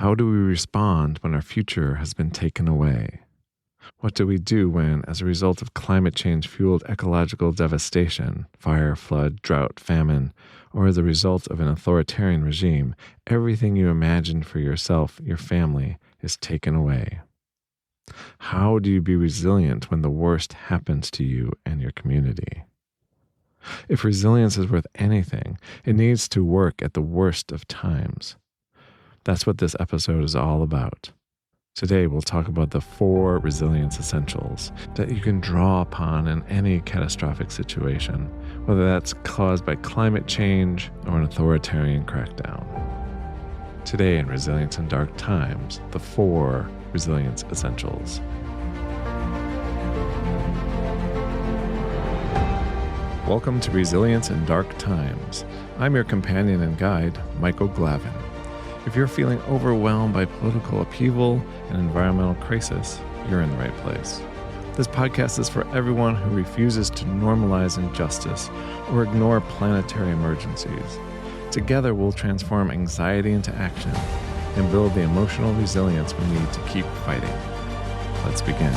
How do we respond when our future has been taken away? What do we do when, as a result of climate change-fueled ecological devastation, fire, flood, drought, famine, or as a result of an authoritarian regime, everything you imagined for yourself, your family, is taken away? How do you be resilient when the worst happens to you and your community? If resilience is worth anything, it needs to work at the worst of times. That's what this episode is all about. Today, we'll talk about the 4 resilience essentials that you can draw upon in any catastrophic situation, whether that's caused by climate change or an authoritarian crackdown. Today in Resilience in Dark Times, the 4 resilience essentials. Welcome to Resilience in Dark Times. I'm your companion and guide, Michael Glavin. If you're feeling overwhelmed by political upheaval and environmental crisis, you're in the right place. This podcast is for everyone who refuses to normalize injustice or ignore planetary emergencies. Together, we'll transform anxiety into action and build the emotional resilience we need to keep fighting. Let's begin.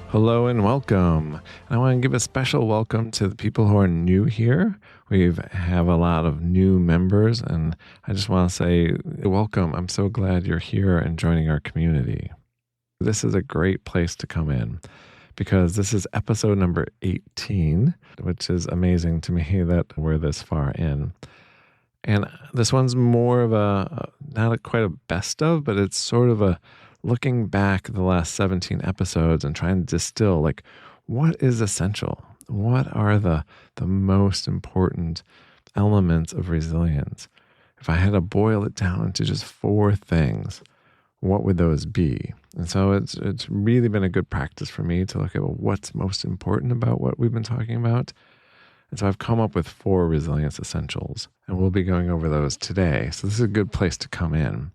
Hello and welcome. I want to give a special welcome to the people who are new here. We have a lot of new members, and I just want to say welcome. I'm so glad you're here and joining our community. This is a great place to come in because this is episode number 18, which is amazing to me that we're this far in. And this one's more of not quite a best of, but it's sort of a looking back the last 17 episodes and trying to distill, like, what is essential? What are the most important elements of resilience? If I had to boil it down into just 4 things, what would those be? And so it's really been a good practice for me to look at what's most important about what we've been talking about. And so I've come up with 4 resilience essentials, and we'll be going over those today. So this is a good place to come in.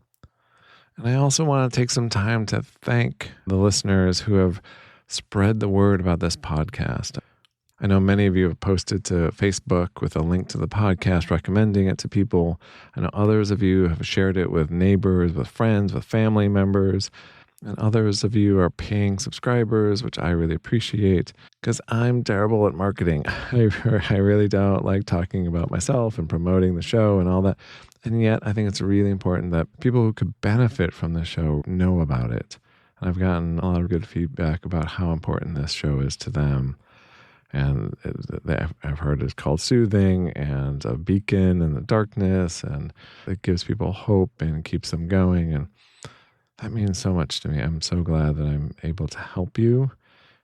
And I also want to take some time to thank the listeners who have spread the word about this podcast. I know many of you have posted to Facebook with a link to the podcast, recommending it to people. I know others of you have shared it with neighbors, with friends, with family members. And others of you are paying subscribers, which I really appreciate because I'm terrible at marketing. I really don't like talking about myself and promoting the show and all that. And yet I think it's really important that people who could benefit from the show know about it. And I've gotten a lot of good feedback about how important this show is to them. And I've heard it's called soothing and a beacon in the darkness, and it gives people hope and keeps them going. And that means so much to me. I'm so glad that I'm able to help you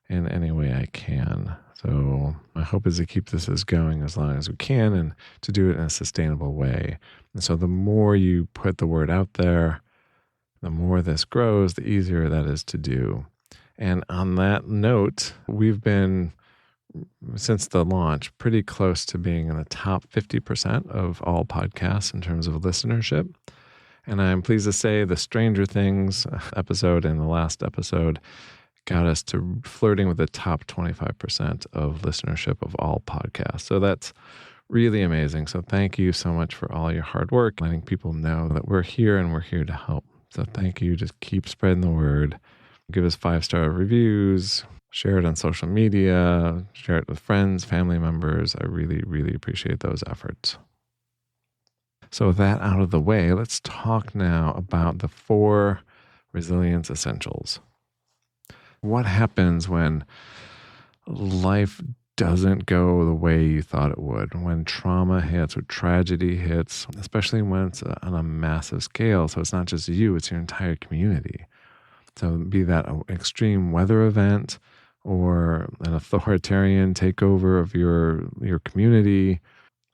in any way I can. So my hope is to keep this going as long as we can and to do it in a sustainable way. And so the more you put the word out there, the more this grows, the easier that is to do. And on that note, we've been, since the launch, pretty close to being in the top 50% of all podcasts in terms of listenership. And I'm pleased to say the Stranger Things episode and the last episode got us to flirting with the top 25% of listenership of all podcasts. So that's really amazing. So thank you so much for all your hard work, letting people know that we're here and we're here to help. So thank you. Just keep spreading the word. Give us 5-star reviews. Share it on social media. Share it with friends, family members. I really, really appreciate those efforts. So with that out of the way, let's talk now about the 4 resilience essentials. What happens when life doesn't go the way you thought it would, when trauma hits, when tragedy hits, especially when it's on a massive scale? So it's not just you, it's your entire community. So be that an extreme weather event or an authoritarian takeover of your community,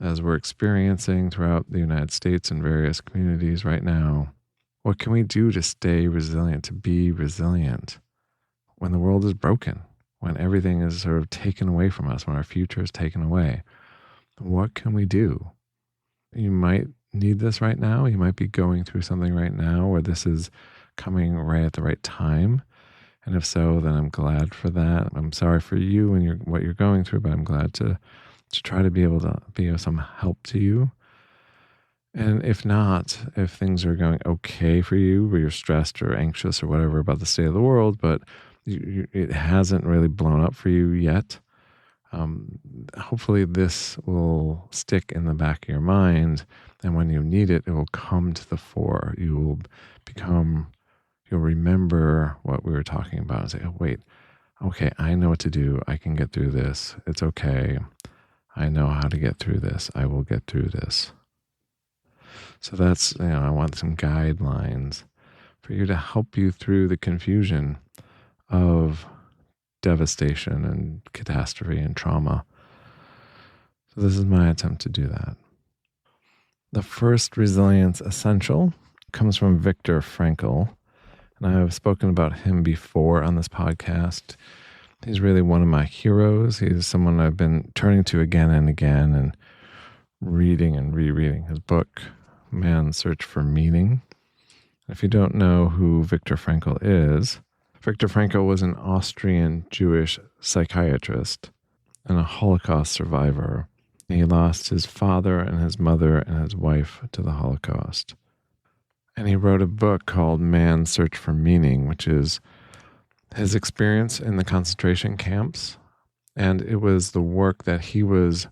as we're experiencing throughout the United States and various communities right now. What can we do to stay resilient, to be resilient when the world is broken, when everything is sort of taken away from us, when our future is taken away? What can we do? You might need this right now. You might be going through something right now where this is coming right at the right time. And if so, then I'm glad for that. I'm sorry for you and what you're going through, but I'm glad to try to be able to be of some help to you. And if not, if things are going okay for you, where you're stressed or anxious or whatever about the state of the world, but it hasn't really blown up for you yet, hopefully this will stick in the back of your mind. And when you need it, it will come to the fore. You'll remember what we were talking about and say, oh, wait, okay, I know what to do. I can get through this. It's okay. I know how to get through this. I will get through this. So that's, I want some guidelines for you to help you through the confusion of devastation and catastrophe and trauma. So this is my attempt to do that. The first resilience essential comes from Viktor Frankl, and I have spoken about him before on this podcast. He's really one of my heroes. He's someone I've been turning to again and again and reading and rereading his book, Man's Search for Meaning. If you don't know who Viktor Frankl is, Viktor Frankl was an Austrian Jewish psychiatrist and a Holocaust survivor. He lost his father and his mother and his wife to the Holocaust. And he wrote a book called Man's Search for Meaning, which is his experience in the concentration camps. And it was the work that he was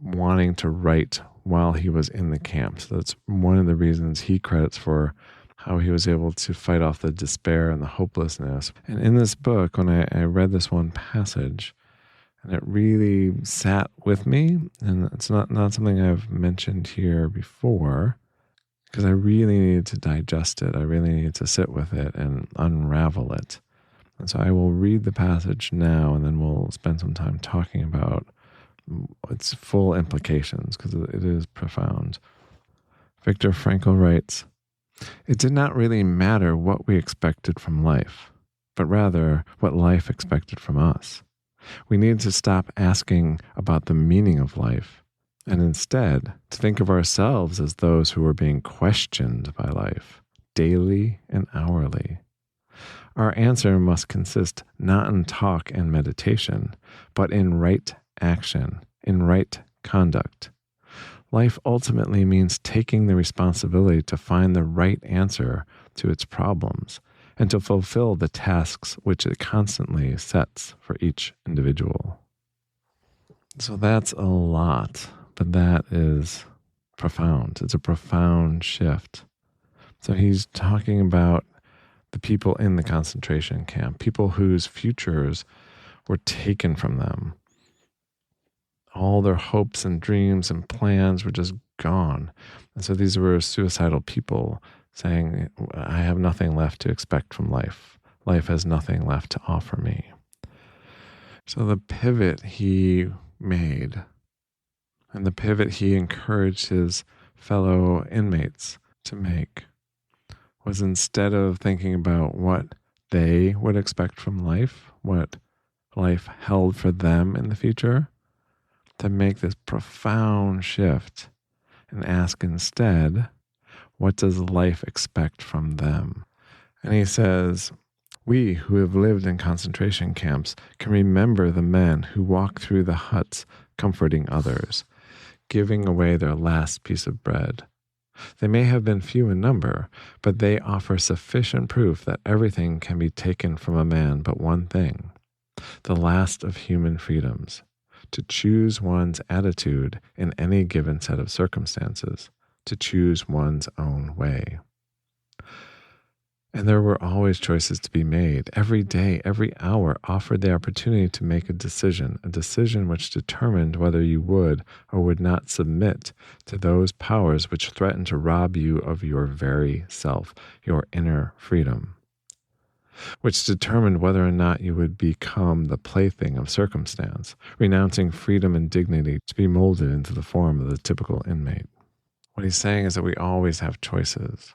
wanting to write while he was in the camps. That's one of the reasons he credits for how he was able to fight off the despair and the hopelessness. And in this book, when I read this one passage, and it really sat with me, and it's not something I've mentioned here before, because I really needed to digest it. I really needed to sit with it and unravel it. And so I will read the passage now, and then we'll spend some time talking about its full implications, because it is profound. Viktor Frankl writes, "It did not really matter what we expected from life, but rather what life expected from us. We needed to stop asking about the meaning of life, and instead to think of ourselves as those who were being questioned by life, daily and hourly. Our answer must consist not in talk and meditation, but in right action, in right conduct. Life ultimately means taking the responsibility to find the right answer to its problems and to fulfill the tasks which it constantly sets for each individual." So that's a lot, but that is profound. It's a profound shift. So he's talking about the people in the concentration camp, people whose futures were taken from them. All their hopes and dreams and plans were just gone. And so these were suicidal people saying, I have nothing left to expect from life. Life has nothing left to offer me. So the pivot he made, and the pivot he encouraged his fellow inmates to make, was instead of thinking about what they would expect from life, what life held for them in the future, to make this profound shift and ask instead, what does life expect from them? And he says, we who have lived in concentration camps can remember the men who walk through the huts comforting others, giving away their last piece of bread. They may have been few in number, but they offer sufficient proof that everything can be taken from a man but one thing, the last of human freedoms, to choose one's attitude in any given set of circumstances, to choose one's own way. And there were always choices to be made. Every day, every hour offered the opportunity to make a decision which determined whether you would or would not submit to those powers which threatened to rob you of your very self, your inner freedom, which determined whether or not you would become the plaything of circumstance, renouncing freedom and dignity to be molded into the form of the typical inmate. What he's saying is that we always have choices.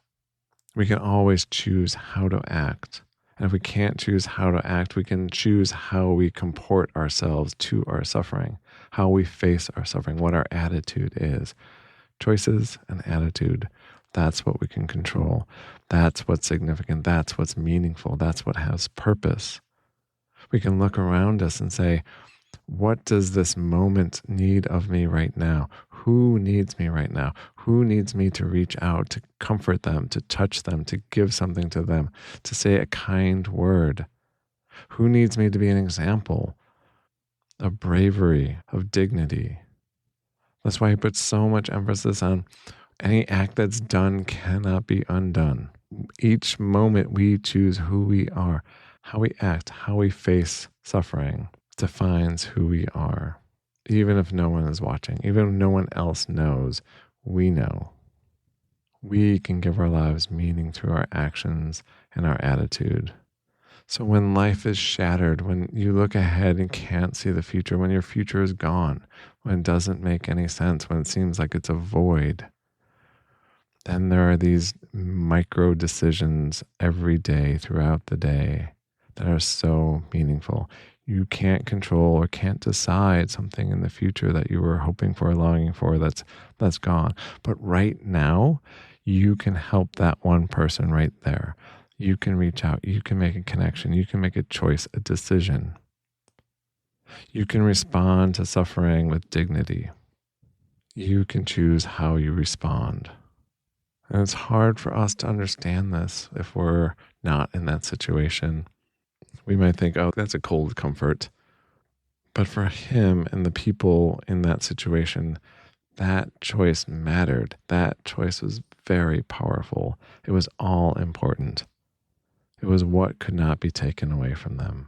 We can always choose how to act. And if we can't choose how to act, we can choose how we comport ourselves to our suffering, how we face our suffering, what our attitude is. Choices and attitude, that's what we can control. That's what's significant. That's what's meaningful. That's what has purpose. We can look around us and say, What does this moment need of me right now? Who needs me right now? Who needs me to reach out, to comfort them, to touch them, to give something to them, to say a kind word? Who needs me to be an example of bravery, of dignity? That's why he puts so much emphasis on any act that's done cannot be undone. Each moment we choose who we are, how we act, how we face suffering defines who we are. Even if no one is watching, even if no one else knows, we know. We can give our lives meaning through our actions and our attitude. So when life is shattered, when you look ahead and can't see the future, when your future is gone, when it doesn't make any sense, when it seems like it's a void, then there are these micro decisions every day throughout the day that are so meaningful. You can't control or can't decide something in the future that you were hoping for, longing for, that's gone. But right now, you can help that one person right there. You can reach out. You can make a connection. You can make a choice, a decision. You can respond to suffering with dignity. You can choose how you respond. And it's hard for us to understand this if we're not in that situation. We might think, oh, that's a cold comfort. But for him and the people in that situation, that choice mattered. That choice was very powerful. It was all important. It was what could not be taken away from them.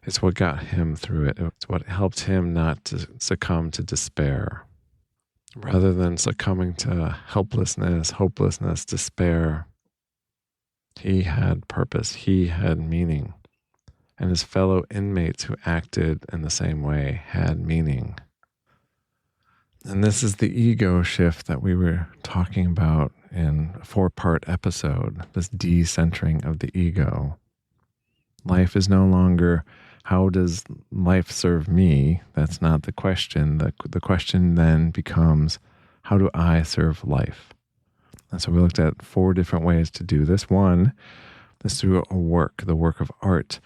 It's what got him through it. It's what helped him not to succumb to despair. Rather than succumbing to helplessness, hopelessness, despair, he had purpose, he had meaning. And his fellow inmates who acted in the same way had meaning. And this is the ego shift that we were talking about in a 4-part episode, this decentering of the ego. Life is no longer, how does life serve me? That's not the question. The question then becomes, how do I serve life? And so we looked at 4 different ways to do this. One is through the work of art,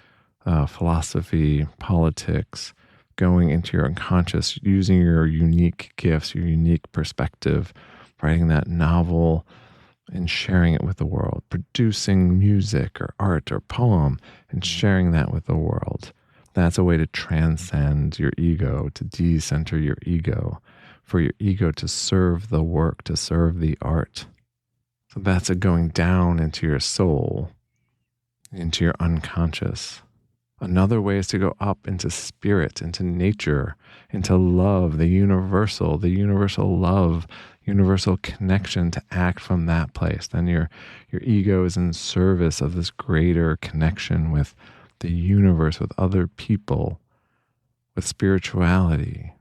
philosophy, politics, going into your unconscious, using your unique gifts, your unique perspective, writing that novel and sharing it with the world, producing music or art or poem and sharing that with the world. That's a way to transcend your ego, to decenter your ego, for your ego to serve the work, to serve the art. So that's a going down into your soul, into your unconscious. Another way is to go up into spirit, into nature, into love, the universal love, universal connection, to act from that place. Then your ego is in service of this greater connection with the universe, with other people, with spirituality.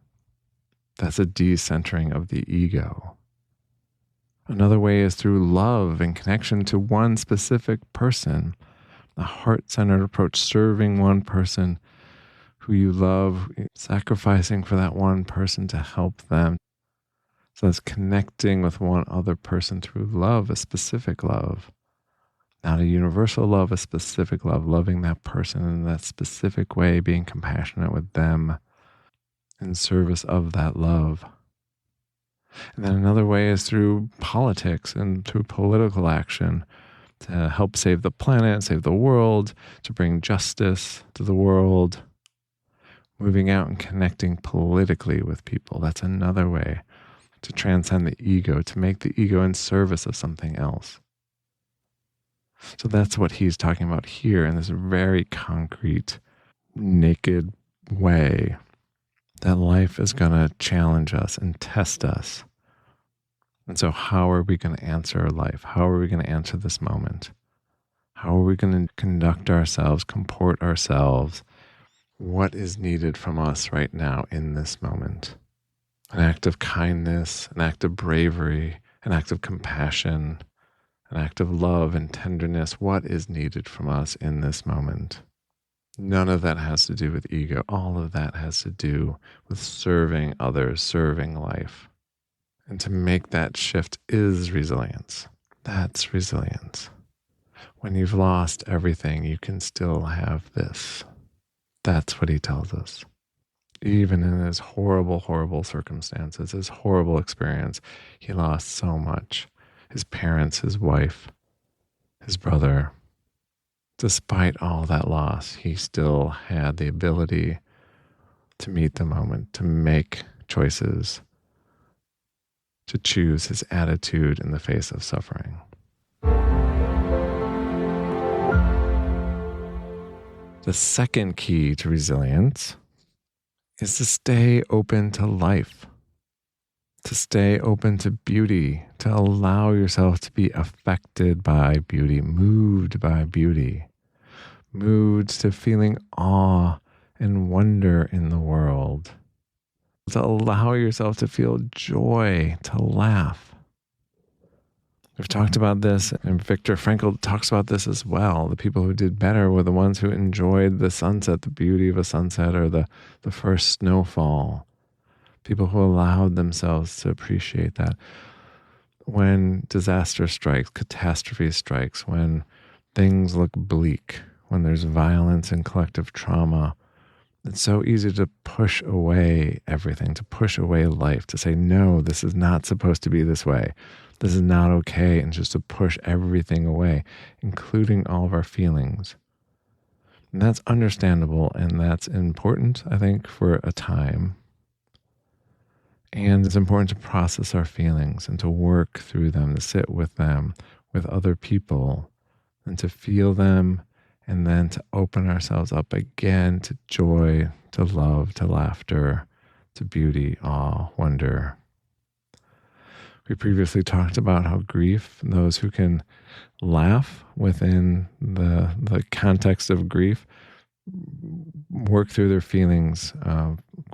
That's a decentering of the ego. Another way is through love and connection to one specific person, a heart-centered approach, serving one person who you love, sacrificing for that one person to help them. So that's connecting with one other person through love, a specific love. Not a universal love, a specific love, loving that person in that specific way, being compassionate with them in service of that love. And then another way is through politics and through political action to help save the planet, save the world, to bring justice to the world. Moving out and connecting politically with people. That's another way to transcend the ego, to make the ego in service of something else. So that's what he's talking about here in this very concrete, naked way, that life is going to challenge us and test us. And so how are we going to answer life? How are we going to answer this moment? How are we going to conduct ourselves, comport ourselves? What is needed from us right now in this moment? An act of kindness, an act of bravery, an act of compassion, an act of love and tenderness. What is needed from us in this moment? None of that has to do with ego. All of that has to do with serving others, serving life. And to make that shift is resilience. That's resilience. When you've lost everything, you can still have this. That's what he tells us. Even in his horrible, horrible circumstances, his horrible experience, he lost so much. His parents, his wife, his brother. Despite all that loss, he still had the ability to meet the moment, to make choices, to choose his attitude in the face of suffering. The second key to resilience is to stay open to life, to stay open to beauty, to allow yourself to be affected by beauty, moved by beauty, moved to feeling awe and wonder in the world, to allow yourself to feel joy, to laugh. We've talked about this, and Viktor Frankl talks about this as well. The people who did better were the ones who enjoyed the sunset, the beauty of a sunset, or the first snowfall. People who allowed themselves to appreciate that. When disaster strikes, catastrophe strikes, when things look bleak, when there's violence and collective trauma, it's so easy to push away everything, to push away life, to say, no, this is not supposed to be this way. This is not okay, and just to push everything away, including all of our feelings. And that's understandable, and that's important, I think, for a time. And it's important to process our feelings and to work through them, to sit with them, with other people, and to feel them, and then to open ourselves up again to joy, to love, to laughter, to beauty, awe, wonder. We previously talked about how grief, those who can laugh within the context of grief, work through their feelings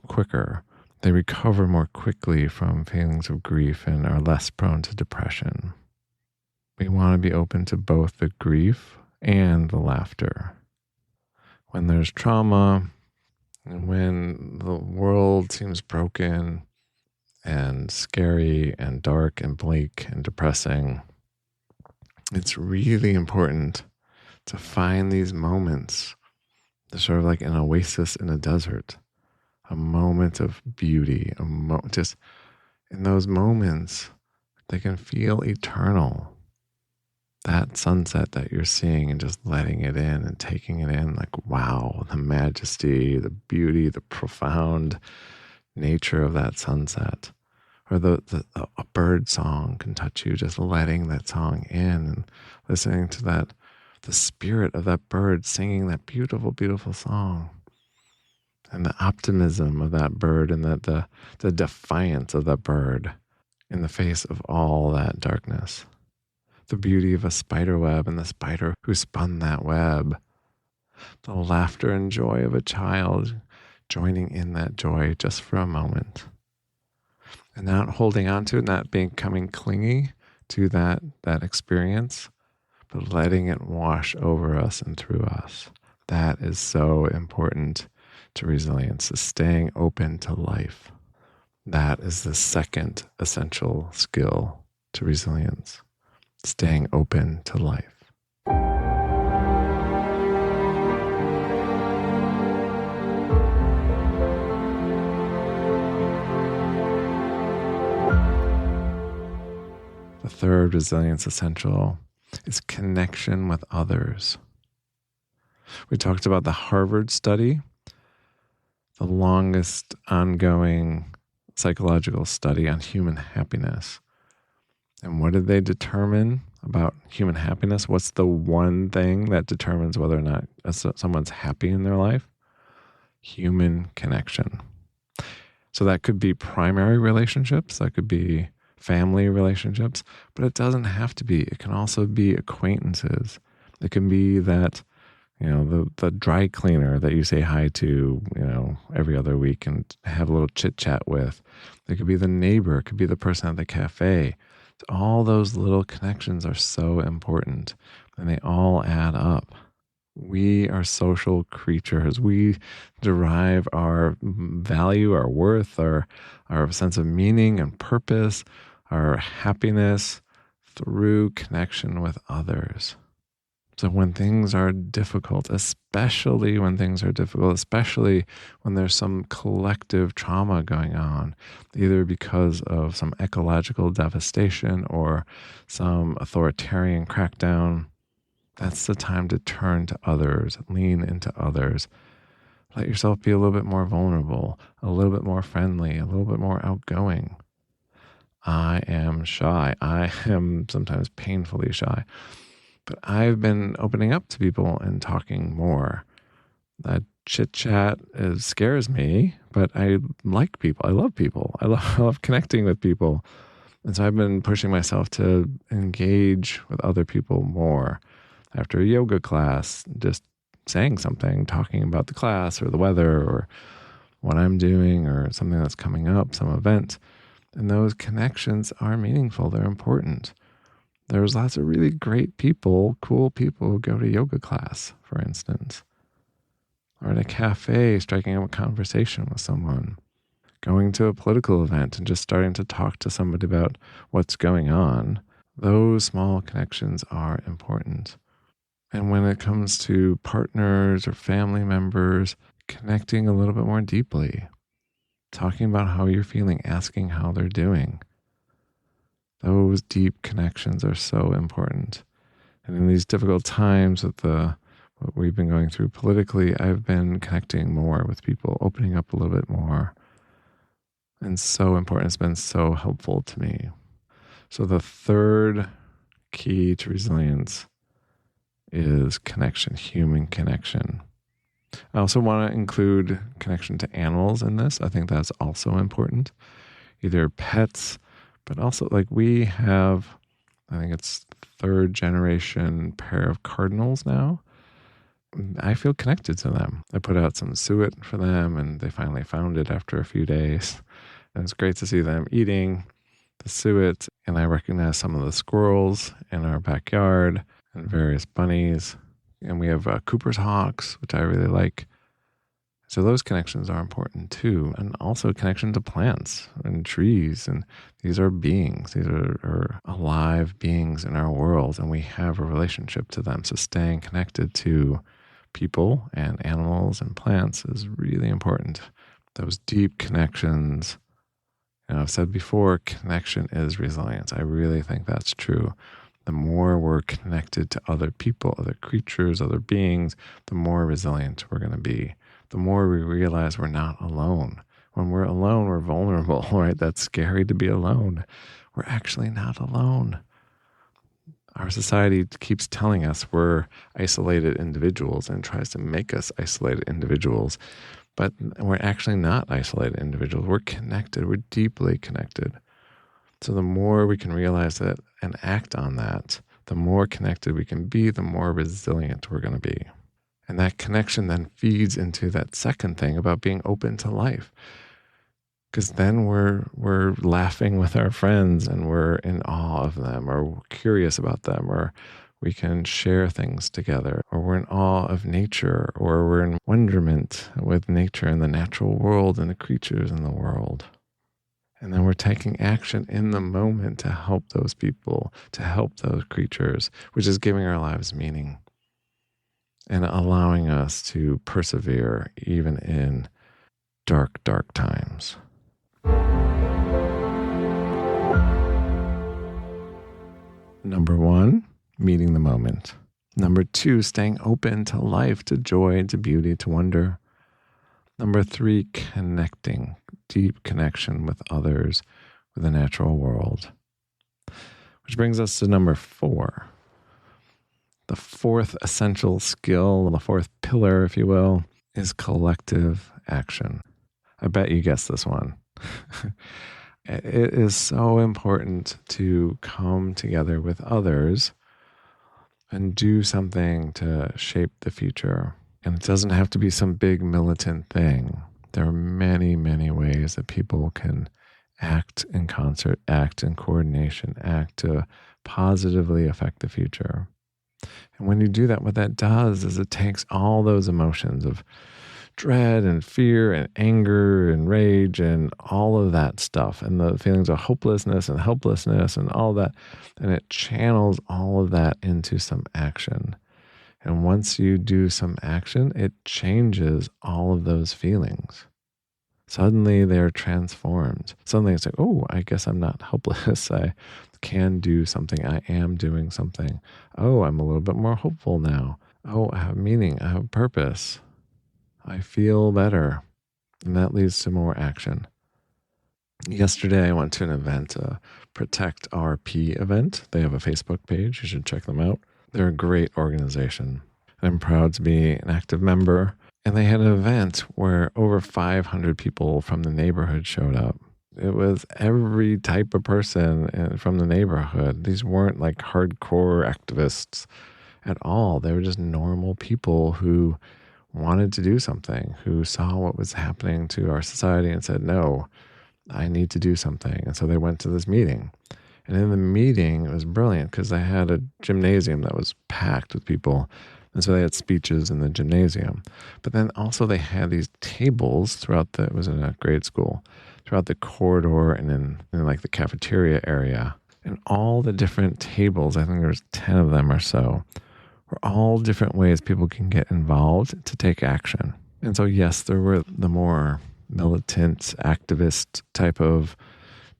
quicker. They recover more quickly from feelings of grief and are less prone to depression. We want to be open to both the grief and the laughter. When there's trauma, and when the world seems broken and scary and dark and bleak and depressing, it's really important to find these moments. They're sort of like an oasis in a desert, a moment of beauty, just in those moments, they can feel eternal. That sunset that you're seeing and just letting it in and taking it in, like, wow, the majesty, the beauty, the profound nature of that sunset. Or a bird song can touch you, just letting that song in and listening to that, the spirit of that bird singing that beautiful, beautiful song. And the optimism of that bird, and the defiance of that bird in the face of all that darkness. The beauty of a spider web and the spider who spun that web. The laughter and joy of a child joining in that joy just for a moment. And not holding on to it, not becoming clingy to that experience, but letting it wash over us and through us. That is so important to resilience, is staying open to life. That is the second essential skill to resilience, staying open to life. The third resilience essential is connection with others. We talked about the Harvard study, the longest ongoing psychological study on human happiness. And what did they determine about human happiness? What's the one thing that determines whether or not someone's happy in their life? Human connection. So that could be primary relationships, that could be family relationships, but it doesn't have to be. It can also be acquaintances. It can be that, the dry cleaner that you say hi to, every other week and have a little chit chat with. It could be the neighbor. It could be the person at the cafe. All those little connections are so important, and they all add up. We are social creatures. We derive our value, our worth, our sense of meaning and purpose, our happiness through connection with others. So when things are difficult, especially when things are difficult, especially when there's some collective trauma going on, either because of some ecological devastation or some authoritarian crackdown, that's the time to turn to others, lean into others. Let yourself be a little bit more vulnerable, a little bit more friendly, a little bit more outgoing. I am shy. I am sometimes painfully shy. But I've been opening up to people and talking more. That chit chat scares me, but I like people. I love people. I love connecting with people. And so I've been pushing myself to engage with other people more. After a yoga class, just saying something, talking about the class or the weather or what I'm doing or something that's coming up, some event. And those connections are meaningful. They're important. There's lots of really great people, cool people who go to yoga class, for instance, or at a cafe, striking up a conversation with someone, going to a political event and just starting to talk to somebody about what's going on. Those small connections are important. And when it comes to partners or family members, connecting a little bit more deeply, talking about how you're feeling, asking how they're doing. Those deep connections are so important. And in these difficult times with what we've been going through politically, I've been connecting more with people, opening up a little bit more. And so important. It's been so helpful to me. So the third key to resilience is connection, human connection. I also want to include connection to animals in this. I think that's also important. Either pets, but also like we have, I think it's third generation pair of cardinals now. I feel connected to them. I put out some suet for them and they finally found it after a few days. And it's great to see them eating the suet. And I recognize some of the squirrels in our backyard and various bunnies. And we have Cooper's hawks, which I really like. So those connections are important too. And also connection to plants and trees. And these are beings. These are alive beings in our world. And we have a relationship to them. So staying connected to people and animals and plants is really important. Those deep connections. You know, I've said before, connection is resilience. I really think that's true. The more we're connected to other people, other creatures, other beings, the more resilient we're going to be. The more we realize we're not alone. When we're alone, we're vulnerable, right? That's scary to be alone. We're actually not alone. Our society keeps telling us we're isolated individuals and tries to make us isolated individuals. But we're actually not isolated individuals. We're connected. We're deeply connected. So the more we can realize that and act on that, the more connected we can be, the more resilient we're going to be. And that connection then feeds into that second thing about being open to life. Because then we're laughing with our friends and we're in awe of them or we're curious about them or we can share things together or we're in awe of nature or we're in wonderment with nature and the natural world and the creatures in the world. And then we're taking action in the moment to help those people, to help those creatures, which is giving our lives meaning and allowing us to persevere even in dark, dark times. Number 1, meeting the moment. Number 2, staying open to life, to joy, to beauty, to wonder. Number 3, connecting, deep connection with others, with the natural world. Which brings us to number 4. The fourth essential skill, the fourth pillar, if you will, is collective action. I bet you guessed this one. It is so important to come together with others and do something to shape the future. And it doesn't have to be some big militant thing. There are many, many ways that people can act in concert, act in coordination, act to positively affect the future. And when you do that, what that does is it takes all those emotions of dread and fear and anger and rage and all of that stuff and the feelings of hopelessness and helplessness and all that, and it channels all of that into some action. And once you do some action, it changes all of those feelings. Suddenly they're transformed. Suddenly it's like, oh, I guess I'm not helpless. I can do something. I am doing something. Oh, I'm a little bit more hopeful now. Oh, I have meaning. I have purpose. I feel better. And that leads to more action. Yesterday, I went to an event, a Protect RP event. They have a Facebook page. You should check them out. They're a great organization. I'm proud to be an active member. And they had an event where over 500 people from the neighborhood showed up. It was every type of person from the neighborhood. These weren't like hardcore activists at all. They were just normal people who wanted to do something, who saw what was happening to our society and said, no, I need to do something. And so they went to this meeting. And in the meeting, it was brilliant because they had a gymnasium that was packed with people. And so they had speeches in the gymnasium. But then also they had these tables throughout it was in a grade school, throughout the corridor and in like the cafeteria area. And all the different tables, I think there was 10 of them or so, were all different ways people can get involved to take action. And so, yes, there were the more militant activist type of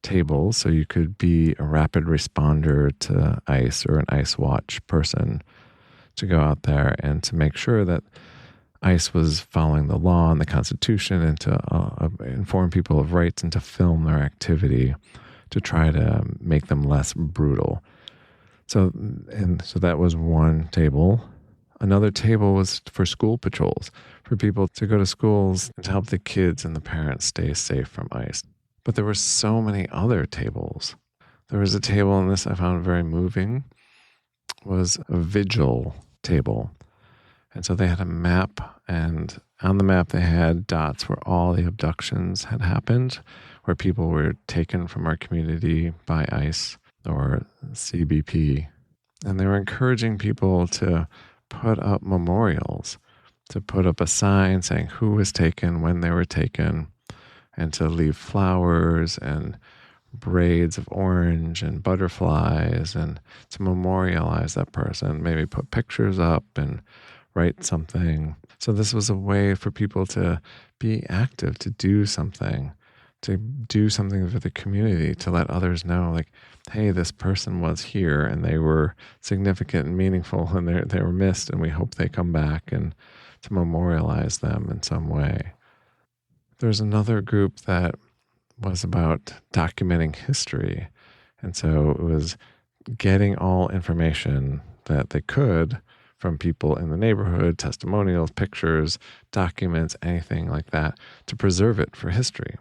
tables. So you could be a rapid responder to ICE or an ICE watch person to go out there and to make sure that ICE was following the law and the Constitution and to inform people of rights and to film their activity to try to make them less brutal. So that was one table. Another table was for school patrols, for people to go to schools and to help the kids and the parents stay safe from ICE. But there were so many other tables. There was a table, and this I found very moving, was a vigil table. And so they had a map, and on the map they had dots where all the abductions had happened, where people were taken from our community by ICE or CBP. And they were encouraging people to put up memorials, to put up a sign saying who was taken, when they were taken, and to leave flowers and braids of orange and butterflies and to memorialize that person, maybe put pictures up and write something. So this was a way for people to be active, to do something for the community, to let others know, like, hey, this person was here and they were significant and meaningful and they were missed and we hope they come back, and to memorialize them in some way. There's another group that was about documenting history. And so it was getting all information that they could from people in the neighborhood, testimonials, pictures, documents, anything like that, to preserve it for history.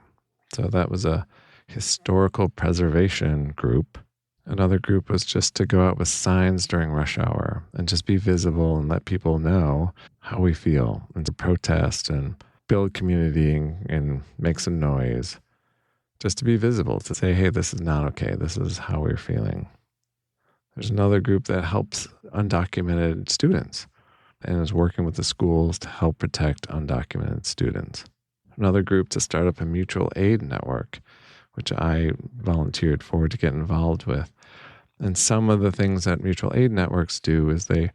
So that was a historical preservation group. Another group was just to go out with signs during rush hour and just be visible and let people know how we feel, and to protest and build community and make some noise. Just to be visible, to say, hey, this is not okay. This is how we're feeling. There's another group that helps undocumented students and is working with the schools to help protect undocumented students. Another group to start up a mutual aid network, which I volunteered for to get involved with. And some of the things that mutual aid networks do is they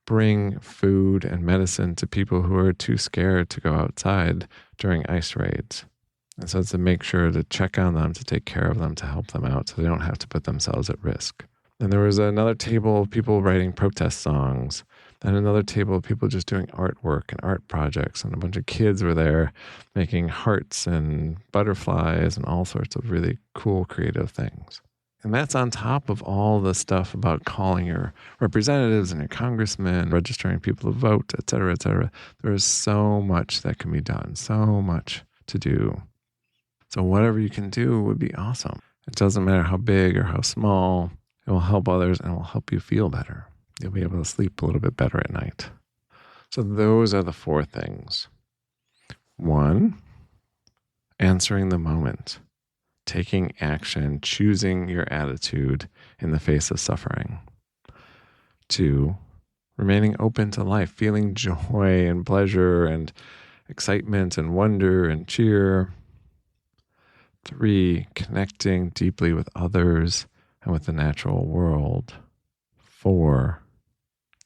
bring food and medicine to people who are too scared to go outside during ICE raids. And so it's to make sure to check on them, to take care of them, to help them out so they don't have to put themselves at risk. And there was another table of people writing protest songs, and another table of people just doing artwork and art projects. And a bunch of kids were there making hearts and butterflies and all sorts of really cool, creative things. And that's on top of all the stuff about calling your representatives and your congressmen, registering people to vote, et cetera, et cetera. There is so much that can be done, so much to do. So whatever you can do would be awesome. It doesn't matter how big or how small. It will help others and it will help you feel better. You'll be able to sleep a little bit better at night. So those are the 4 things. 1, answering the moment, taking action, choosing your attitude in the face of suffering. 2, remaining open to life, feeling joy and pleasure and excitement and wonder and cheer. 3, connecting deeply with others and with the natural world. 4,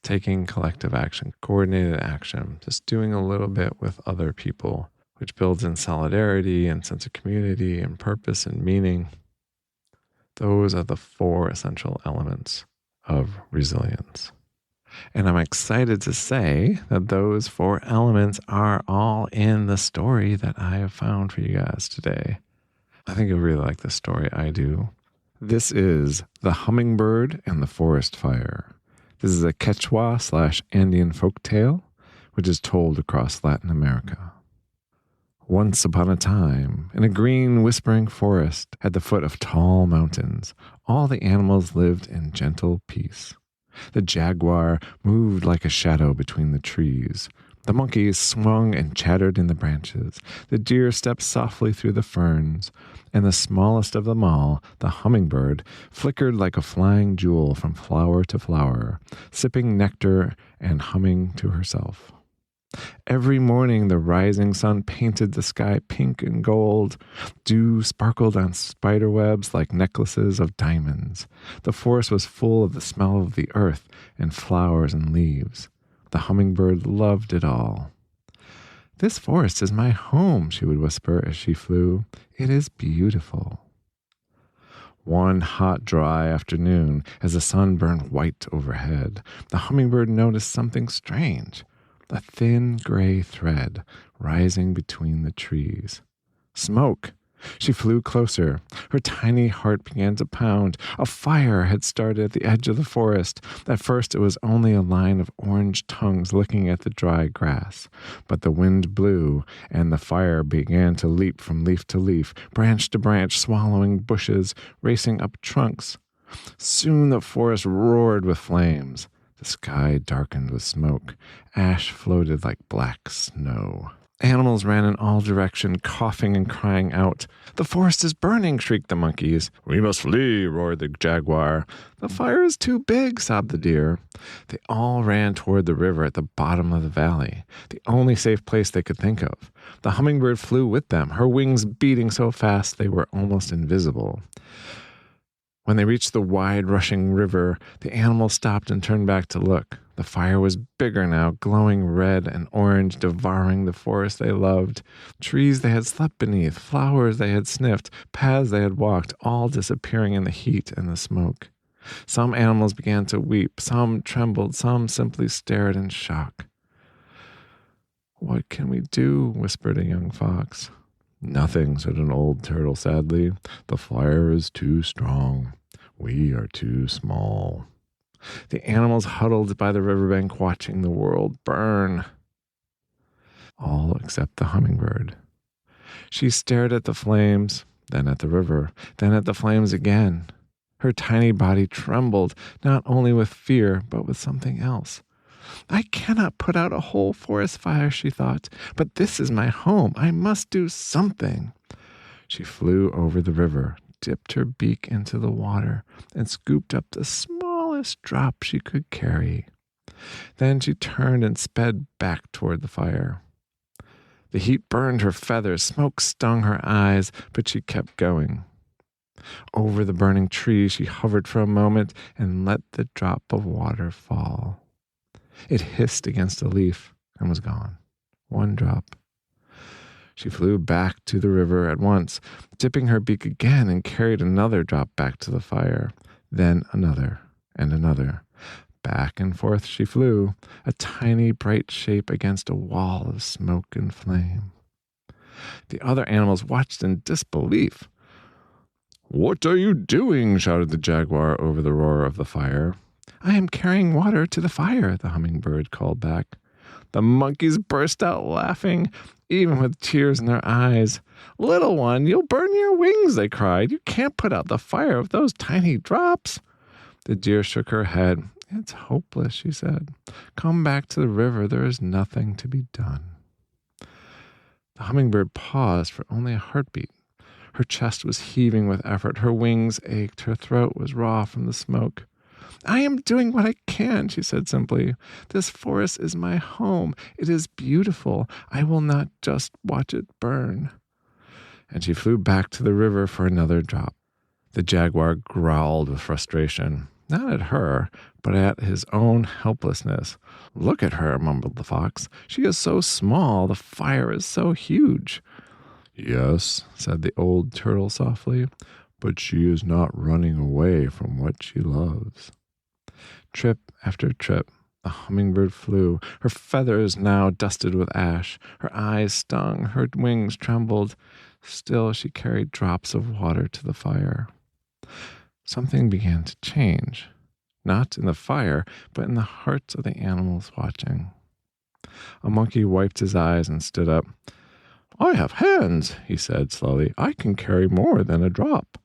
taking collective action, coordinated action, just doing a little bit with other people, which builds in solidarity and sense of community and purpose and meaning. Those are the 4 essential elements of resilience. And I'm excited to say that those 4 elements are all in the story that I have found for you guys today. I think you'll really like this story. I do. This is The Hummingbird and the Forest Fire. This is a Quechua/Andean folktale, which is told across Latin America. Once upon a time, in a green, whispering forest at the foot of tall mountains, all the animals lived in gentle peace. The jaguar moved like a shadow between the trees. The monkeys swung and chattered in the branches. The deer stepped softly through the ferns. And the smallest of them all, the hummingbird, flickered like a flying jewel from flower to flower, sipping nectar and humming to herself. Every morning the rising sun painted the sky pink and gold. Dew sparkled on spider webs like necklaces of diamonds. The forest was full of the smell of the earth and flowers and leaves. The hummingbird loved it all. "This forest is my home," she would whisper as she flew. "It is beautiful." One hot, dry afternoon, as the sun burned white overhead, the hummingbird noticed something strange. A thin gray thread rising between the trees. Smoke! She flew closer. Her tiny heart began to pound. A fire had started at the edge of the forest. At first it was only a line of orange tongues licking at the dry grass. But the wind blew, and the fire began to leap from leaf to leaf, branch to branch, swallowing bushes, racing up trunks. Soon the forest roared with flames. The sky darkened with smoke. Ash floated like black snow. Animals ran in all directions, coughing and crying out. "The forest is burning!" shrieked the monkeys. "We must flee!" roared the jaguar. "The fire is too big!" sobbed the deer. They all ran toward the river at the bottom of the valley, the only safe place they could think of. The hummingbird flew with them, her wings beating so fast they were almost invisible. When they reached the wide, rushing river, the animals stopped and turned back to look. The fire was bigger now, glowing red and orange, devouring the forest they loved. Trees they had slept beneath, flowers they had sniffed, paths they had walked, all disappearing in the heat and the smoke. Some animals began to weep, some trembled, some simply stared in shock. "What can we do?" whispered a young fox. "Nothing," said an old turtle sadly. "The fire is too strong. We are too small." The animals huddled by the riverbank watching the world burn. All except the hummingbird. She stared at the flames, then at the river, then at the flames again. Her tiny body trembled, not only with fear, but with something else. "I cannot put out a whole forest fire," she thought, "but this is my home. I must do something." She flew over the river, dipped her beak into the water, and scooped up the smallest drop she could carry. Then she turned and sped back toward the fire. The heat burned her feathers, smoke stung her eyes, but she kept going. Over the burning tree she hovered for a moment and let the drop of water fall. It hissed against a leaf and was gone. One drop. She flew back to the river at once, dipping her beak again, and carried another drop back to the fire. Then another and another. Back and forth she flew, a tiny bright shape against a wall of smoke and flame. The other animals watched in disbelief. "What are you doing?" shouted the jaguar over the roar of the fire. "I am carrying water to the fire," the hummingbird called back. The monkeys burst out laughing, even with tears in their eyes. "Little one, you'll burn your wings," they cried. "You can't put out the fire with those tiny drops." The deer shook her head. "It's hopeless," she said. "Come back to the river. There is nothing to be done." The hummingbird paused for only a heartbeat. Her chest was heaving with effort. Her wings ached. Her throat was raw from the smoke. "I am doing what I can," she said simply. "This forest is my home. It is beautiful. I will not just watch it burn." And she flew back to the river for another drop. The jaguar growled with frustration. not at her, but at his own helplessness. "Look at her," mumbled the fox. "She is so small, the fire is so huge." "Yes," said the old turtle softly, "but she is not running away from what she loves." Trip after trip, the hummingbird flew, her feathers now dusted with ash. Her eyes stung, her wings trembled. Still she carried drops of water to the fire. Something began to change, not in the fire, but in the hearts of the animals watching. A monkey wiped his eyes and stood up. "I have hands," he said slowly. "I can carry more than a drop."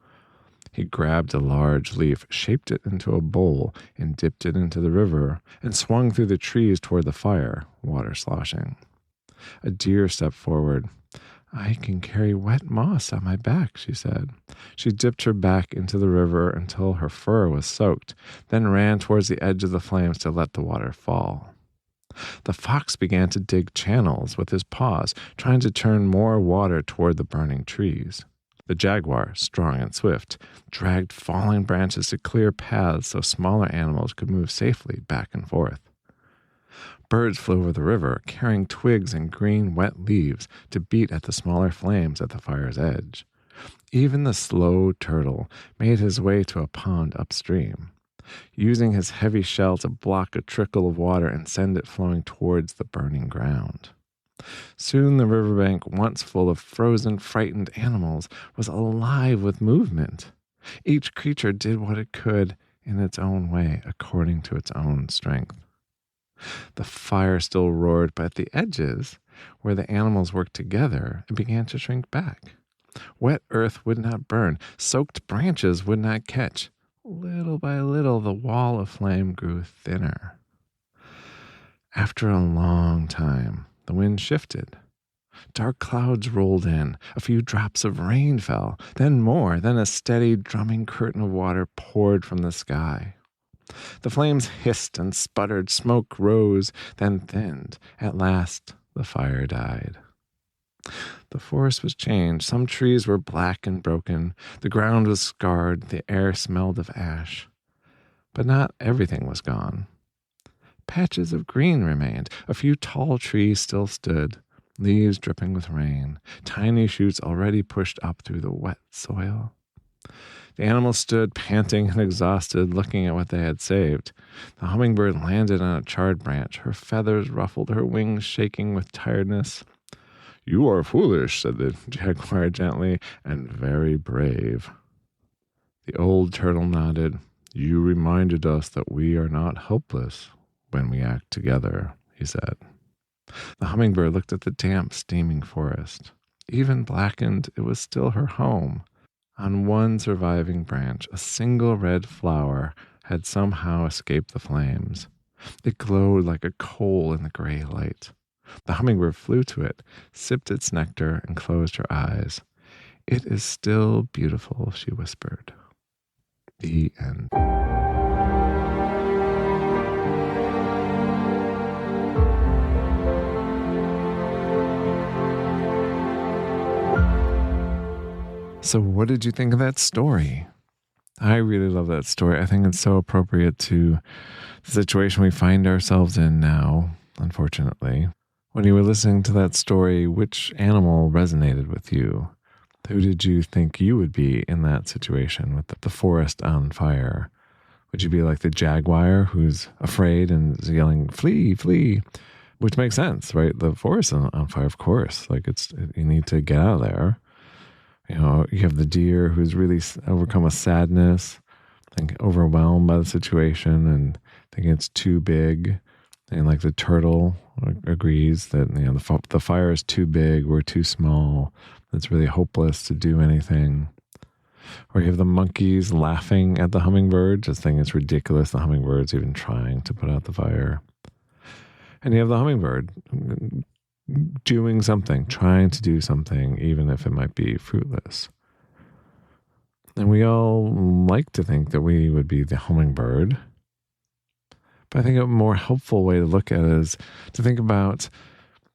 He grabbed a large leaf, shaped it into a bowl, and dipped it into the river, and swung through the trees toward the fire, water sloshing. A deer stepped forward. "I can carry wet moss on my back," she said. She dipped her back into the river until her fur was soaked, then ran towards the edge of the flames to let the water fall. The fox began to dig channels with his paws, trying to turn more water toward the burning trees. The jaguar, strong and swift, dragged falling branches to clear paths so smaller animals could move safely back and forth. Birds flew over the river, carrying twigs and green, wet leaves to beat at the smaller flames at the fire's edge. Even the slow turtle made his way to a pond upstream, using his heavy shell to block a trickle of water and send it flowing towards the burning ground. Soon the riverbank, once full of frozen, frightened animals, was alive with movement. Each creature did what it could in its own way, according to its own strength. The fire still roared, but at the edges, where the animals worked together, it began to shrink back. Wet earth would not burn, soaked branches would not catch. Little by little, the wall of flame grew thinner. After a long time, the wind shifted. Dark clouds rolled in. A few drops of rain fell, then more, then a steady drumming curtain of water poured from the sky. The flames hissed and sputtered, smoke rose, then thinned. At last, the fire died. The forest was changed. Some trees were black and broken. The ground was scarred. The air smelled of ash. But not everything was gone. Patches of green remained. A few tall trees still stood, leaves dripping with rain, tiny shoots already pushed up through the wet soil. The animals stood, panting and exhausted, looking at what they had saved. The hummingbird landed on a charred branch, her feathers ruffled, her wings shaking with tiredness. "You are foolish," said the jaguar gently, "and very brave." The old turtle nodded. "You reminded us that we are not helpless when we act together," he said. The hummingbird looked at the damp, steaming forest. Even blackened, it was still her home. On one surviving branch, a single red flower had somehow escaped the flames. It glowed like a coal in the gray light. The hummingbird flew to it, sipped its nectar, and closed her eyes. "It is still beautiful," she whispered. The end. So what did you think of that story? I really love that story. I think it's so appropriate to the situation we find ourselves in now, unfortunately. When you were listening to that story, which animal resonated with you? Who did you think you would be in that situation with the forest on fire? Would you be like the jaguar who's afraid and is yelling, "Flee, flee," which makes sense, right? The forest is on fire, of course. Like you need to get out of there. You know, you have the deer who's really overcome with sadness, think overwhelmed by the situation and thinking it's too big. And like the turtle agrees that, you know, the fire is too big, we're too small. It's really hopeless to do anything. Or you have the monkeys laughing at the hummingbird, just thinking it's ridiculous the hummingbird's even trying to put out the fire. And you have the hummingbird doing something, trying to do something, even if it might be fruitless. And we all like to think that we would be the hummingbird. But I think a more helpful way to look at it is to think about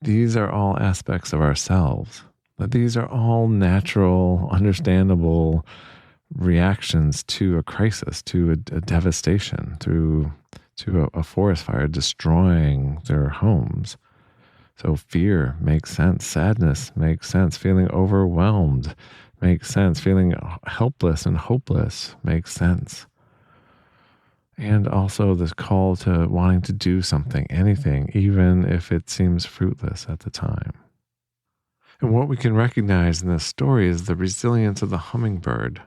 these are all aspects of ourselves. That these are all natural, understandable, reactions to a crisis, to a devastation, to a forest fire destroying their homes. So fear makes sense. Sadness makes sense. Feeling overwhelmed makes sense. Feeling helpless and hopeless makes sense. And also this call to wanting to do something, anything, even if it seems fruitless at the time. And what we can recognize in this story is the resilience of the hummingbird.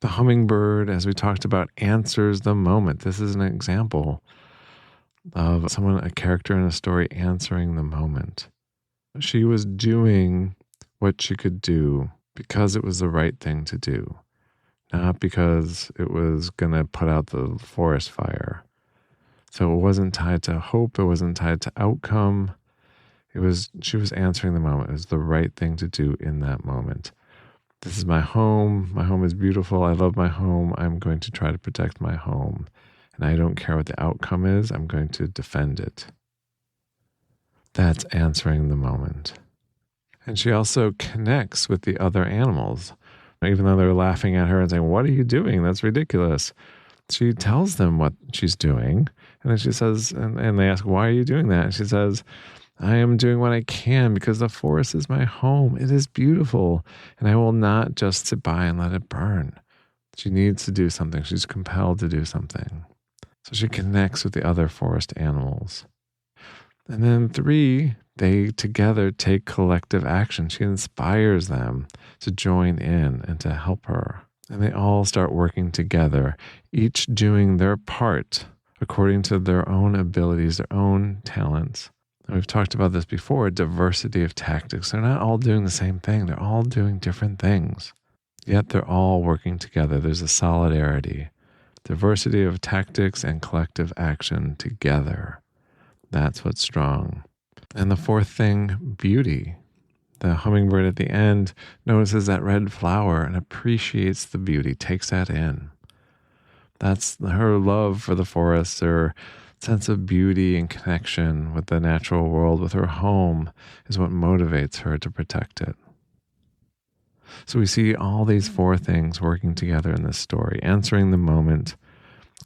The hummingbird, as we talked about, answers the moment. This is an example of a character in a story answering the moment. She was doing what she could do because it was the right thing to do, not because it was going to put out the forest fire. So it wasn't tied to hope. It wasn't tied to outcome. She was answering the moment. It was the right thing to do in that moment. This is my home. My home is beautiful. I love my home. I'm going to try to protect my home. And I don't care what the outcome is. I'm going to defend it. That's answering the moment. And she also connects with the other animals. Even though they're laughing at her and saying, "What are you doing? That's ridiculous." She tells them what she's doing. And then she says, and they ask, "Why are you doing that?" And she says, "I am doing what I can because the forest is my home. It is beautiful, and I will not just sit by and let it burn." She needs to do something. She's compelled to do something. So she connects with the other forest animals. And then 3, they together take collective action. She inspires them to join in and to help her. And they all start working together, each doing their part according to their own abilities, their own talents. And we've talked about this before, diversity of tactics. They're not all doing the same thing. They're all doing different things. Yet they're all working together. There's a solidarity. Diversity of tactics and collective action together. That's what's strong. And the 4th thing, beauty. The hummingbird at the end notices that red flower and appreciates the beauty, takes that in. That's her love for the forest, her sense of beauty and connection with the natural world, with her home, is what motivates her to protect it. So we see all these 4 things working together in this story, answering the moment,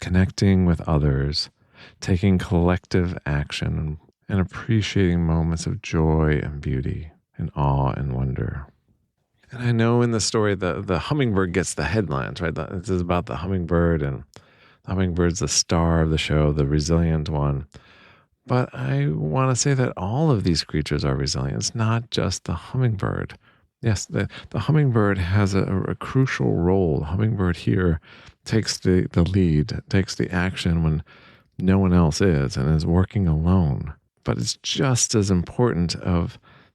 connecting with others, taking collective action, and appreciating moments of joy and beauty and awe and wonder. And I know in the story the hummingbird gets the headlines, right? This is about the hummingbird, and the hummingbird's the star of the show, the resilient one. But I want to say that all of these creatures are resilient. It's not just the hummingbird. Yes, the hummingbird has a crucial role. The hummingbird here takes the lead, takes the action when no one else is and is working alone. But it's just as important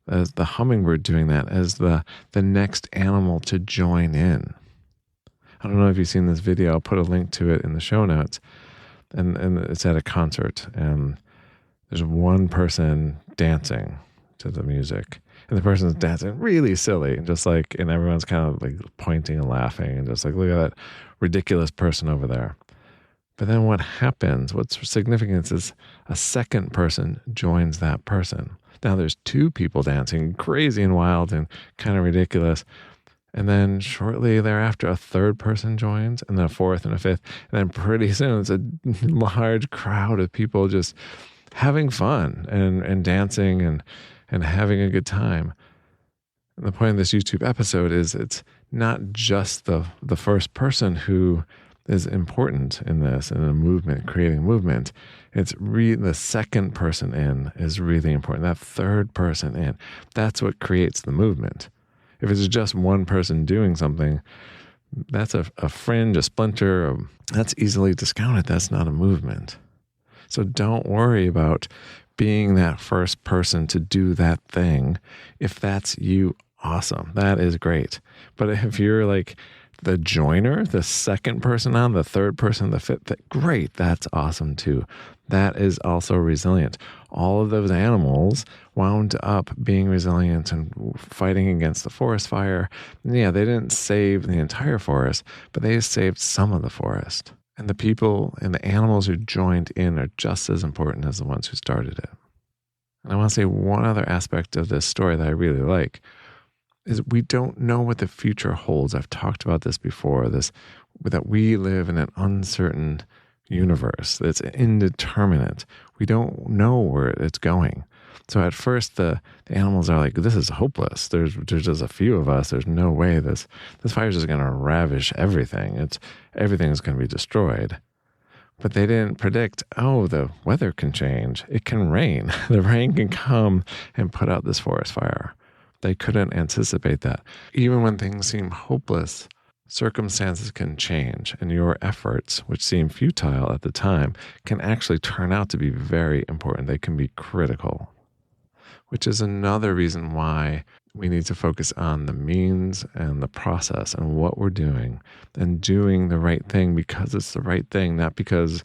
as the hummingbird doing that as the next animal to join in. I don't know if you've seen this video. I'll put a link to it in the show notes. And it's at a concert. And there's one person dancing to the music. And the person's dancing really silly. And and everyone's kind of like pointing and laughing. And just like, look at that ridiculous person over there. But then what happens, what's significant is a second person joins that person. Now there's 2 people dancing, crazy and wild and kind of ridiculous. And then shortly thereafter, a 3rd person joins, and then a 4th and a 5th. And then pretty soon it's a large crowd of people just having fun and dancing and having a good time. And the point of this YouTube episode is it's not just the first person who is important in this, in a movement, creating movement. It's the second person in is really important. That 3rd person in, that's what creates the movement. If it's just one person doing something, that's a fringe, a splinter, that's easily discounted. That's not a movement. So don't worry about being that first person to do that thing. If that's you, awesome. That is great. But if you're like the joiner, the second person on, the 3rd person, the 5th, great. That's awesome too. That is also resilient. All of those animals wound up being resilient and fighting against the forest fire. And yeah, they didn't save the entire forest, but they saved some of the forest. And the people and the animals who joined in are just as important as the ones who started it. And I want to say one other aspect of this story that I really like. is we don't know what the future holds. I've talked about this before, that we live in an uncertain universe that's indeterminate. We don't know where it's going. So at first the animals are like, this is hopeless. There's just a few of us. There's no way this fire is just going to ravish everything. Everything's going to be destroyed. But they didn't predict, the weather can change. It can rain. The rain can come and put out this forest fire. They couldn't anticipate that. Even when things seem hopeless, circumstances can change, and your efforts, which seem futile at the time, can actually turn out to be very important. They can be critical, which is another reason why we need to focus on the means and the process and what we're doing, and doing the right thing because it's the right thing, not because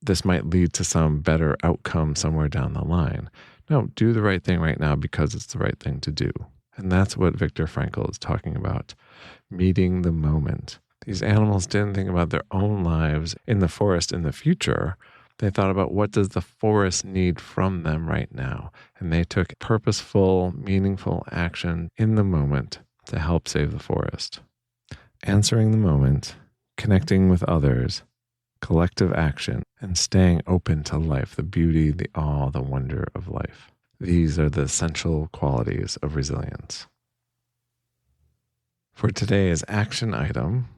this might lead to some better outcome somewhere down the line. No, do the right thing right now because it's the right thing to do. And that's what Viktor Frankl is talking about, meeting the moment. These animals didn't think about their own lives in the forest in the future. They thought about, what does the forest need from them right now? And they took purposeful, meaningful action in the moment to help save the forest. Answering the moment, connecting with others, collective action, and staying open to life, the beauty, the awe, the wonder of life. These are the essential qualities of resilience. For today's action item,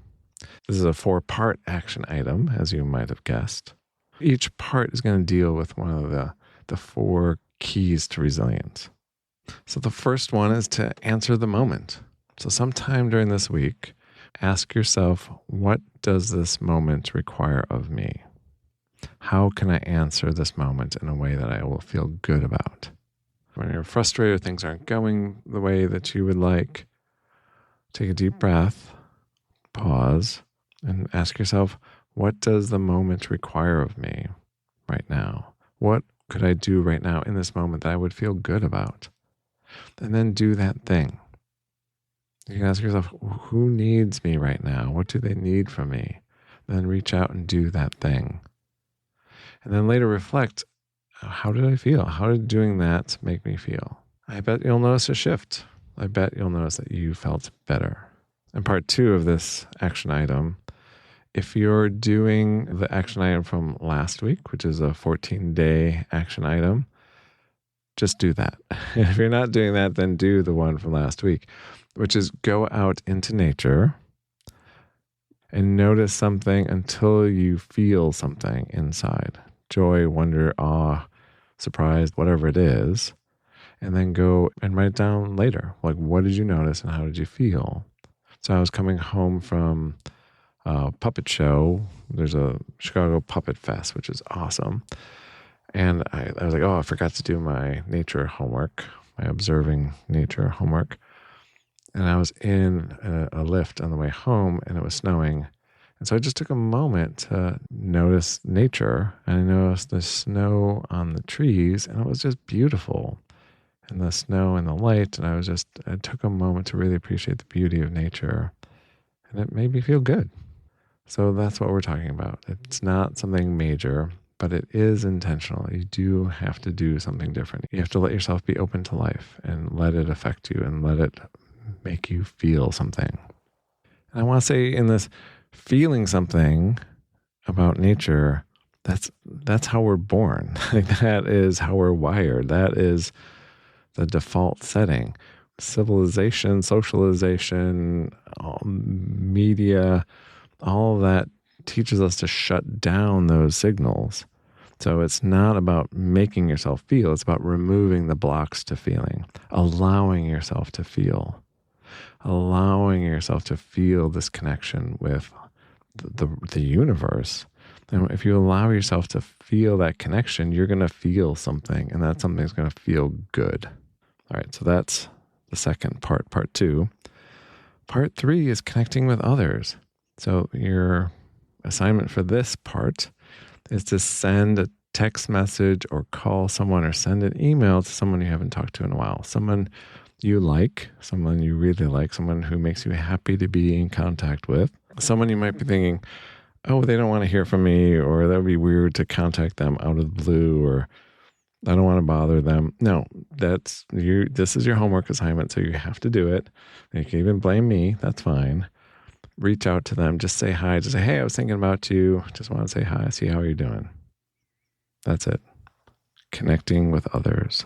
this is a 4-part action item, as you might have guessed. Each part is going to deal with one of the 4 keys to resilience. So the first one is to answer the moment. So sometime during this week, ask yourself, what does this moment require of me? How can I answer this moment in a way that I will feel good about? When you're frustrated, things aren't going the way that you would like, take a deep breath, pause, and ask yourself, what does the moment require of me right now? What could I do right now in this moment that I would feel good about? And then do that thing. You can ask yourself, who needs me right now? What do they need from me? Then reach out and do that thing. And then later reflect, how did I feel? How did doing that make me feel? I bet you'll notice a shift. I bet you'll notice that you felt better. And part 2 of this action item, if you're doing the action item from last week, which is a 14-day action item, just do that. If you're not doing that, then do the one from last week, which is go out into nature and notice something until you feel something inside. Joy, wonder, awe, surprise, whatever it is. And then go and write it down later. Like, what did you notice and how did you feel? So I was coming home from a puppet show. There's a Chicago Puppet Fest, which is awesome. And I was like, I forgot to do my nature homework, my observing nature homework. And I was in a lift on the way home, and it was snowing. And so I just took a moment to notice nature, and I noticed the snow on the trees, and it was just beautiful. And the snow and the light, and I took a moment to really appreciate the beauty of nature, and it made me feel good. So that's what we're talking about. It's not something major, but it is intentional. You do have to do something different. You have to let yourself be open to life and let it affect you and let it make you feel something. And I want to say, in this feeling something about nature, that's how we're born. That is how we're wired. That is the default setting. Civilization, socialization, media, all of that teaches us to shut down those signals. So it's not about making yourself feel, it's about removing the blocks to feeling, allowing yourself to feel this connection with the universe. And if you allow yourself to feel that connection, you're going to feel something, and that something's going to feel good. All right, so that's the second part, part 2. Part 3 is connecting with others. So your assignment for this part is to send a text message or call someone or send an email to someone you haven't talked to in a while. Someone you like, someone you really like, someone who makes you happy to be in contact with. Someone you might be thinking, they don't want to hear from me, or that would be weird to contact them out of the blue, or I don't want to bother them. No, that's you. This is your homework assignment, so you have to do it. And you can even blame me. That's fine. Reach out to them. Just say hi. Just say, hey, I was thinking about you. Just want to say hi. See how you're doing. That's it. Connecting with others.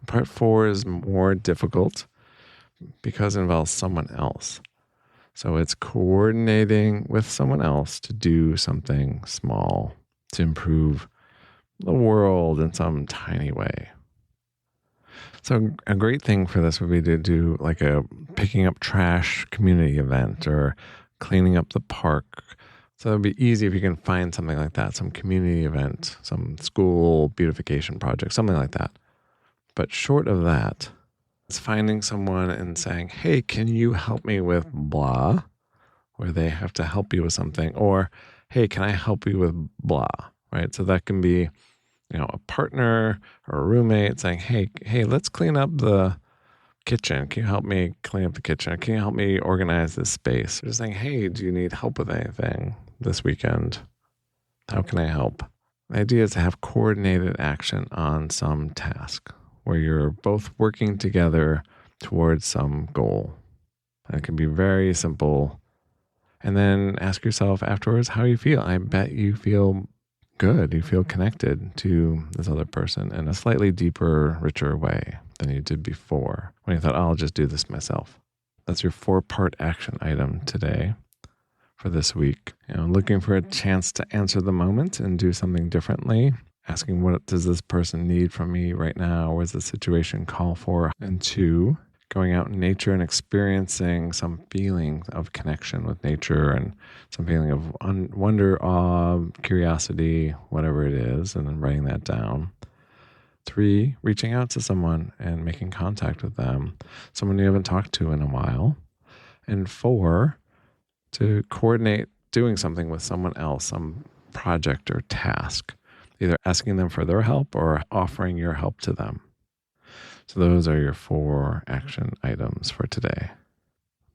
Part 4 is more difficult because it involves someone else. So it's coordinating with someone else to do something small to improve the world in some tiny way. So a great thing for this would be to do like a picking up trash community event or cleaning up the park. So it'd be easy if you can find something like that, some community event, some school beautification project, something like that. But short of that, it's finding someone and saying, hey, can you help me with blah? Where they have to help you with something. Or, hey, can I help you with blah? Right? So that can be, a partner or a roommate saying, hey, let's clean up the kitchen. Can you help me clean up the kitchen? Can you help me organize this space? Or just saying, hey, do you need help with anything this weekend? How can I help? The idea is to have coordinated action on some task where you're both working together towards some goal. And it can be very simple. And then ask yourself afterwards how you feel. I bet you feel good. You feel connected to this other person in a slightly deeper, richer way than you did before when you thought, I'll just do this myself. That's your 4-part action item today for this week. Looking for a chance to answer the moment and do something differently. Asking, what does this person need from me right now? What does the situation call for? And 2, going out in nature and experiencing some feeling of connection with nature and some feeling of wonder, awe, curiosity, whatever it is, and then writing that down. 3, reaching out to someone and making contact with them, someone you haven't talked to in a while. And 4, to coordinate doing something with someone else, some project or task, either asking them for their help or offering your help to them. So those are your 4 action items for today.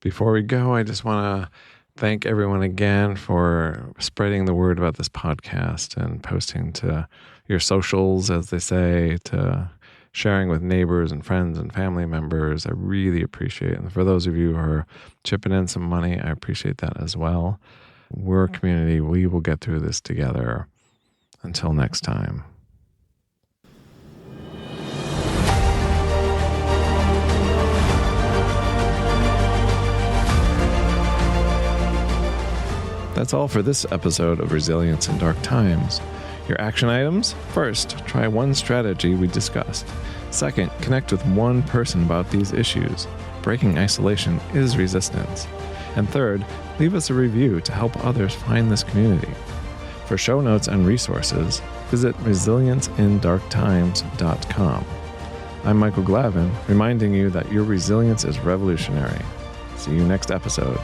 Before we go, I just want to thank everyone again for spreading the word about this podcast and posting to your socials, as they say, to sharing with neighbors and friends and family members. I really appreciate it. And for those of you who are chipping in some money, I appreciate that as well. We're a community. We will get through this together. Until next time. That's all for this episode of Resilience in Dark Times. Your action items? First, try one strategy we discussed. Second, connect with one person about these issues. Breaking isolation is resistance. And third, leave us a review to help others find this community. For show notes and resources, visit resilienceindarktimes.com. I'm Michael Glavin, reminding you that your resilience is revolutionary. See you next episode.